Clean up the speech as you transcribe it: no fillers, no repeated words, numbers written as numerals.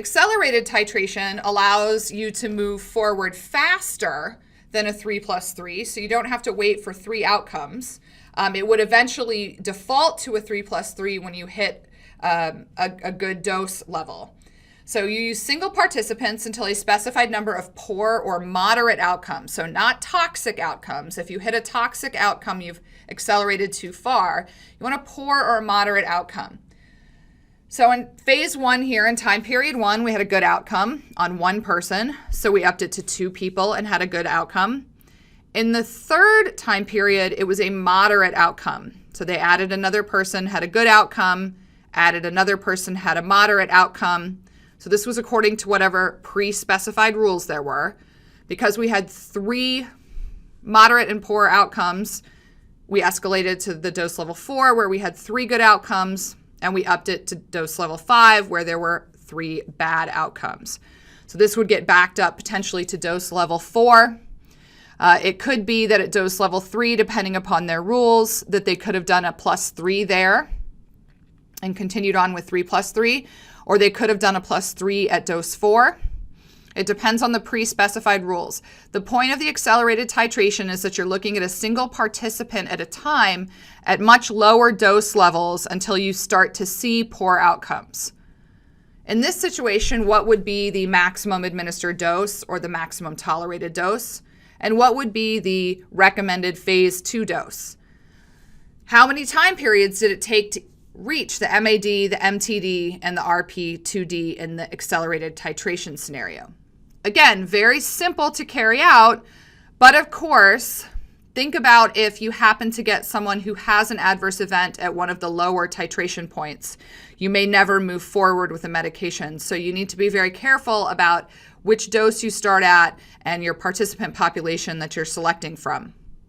Accelerated titration allows you to move forward faster than a 3+3, so you don't have to wait for 3 outcomes. It would eventually default to a 3+3 when you hit a good dose level. So you use single participants until a specified number of poor or moderate outcomes, so not toxic outcomes. If you hit a toxic outcome, you've accelerated too far. You want a poor or moderate outcome. So in phase 1 here, in time period 1, we had a good outcome on 1 person, so we upped it to 2 people and had a good outcome. In the 3rd time period, it was a moderate outcome. So they added another person, had a good outcome, added another person, had a moderate outcome. So this was according to whatever pre-specified rules there were. Because we had 3 moderate and poor outcomes, we escalated to the dose level 4 where we had 3 good outcomes, and we upped it to dose level 5 where there were 3 bad outcomes. So this would get backed up potentially to dose level 4. It could be that at dose level 3, depending upon their rules, that they could have done a +3 there and continued on with 3+3, or they could have done a +3 at dose 4. It depends on the pre-specified rules. The point of the accelerated titration is that you're looking at a single participant at a time at much lower dose levels until you start to see poor outcomes. In this situation, what would be the maximum administered dose or the maximum tolerated dose? And what would be the recommended phase 2 dose? How many time periods did it take to reach the MAD, the MTD, and the RP2D in the accelerated titration scenario? Again, very simple to carry out, but of course, think about if you happen to get someone who has an adverse event at one of the lower titration points. You may never move forward with a medication, so you need to be very careful about which dose you start at and your participant population that you're selecting from.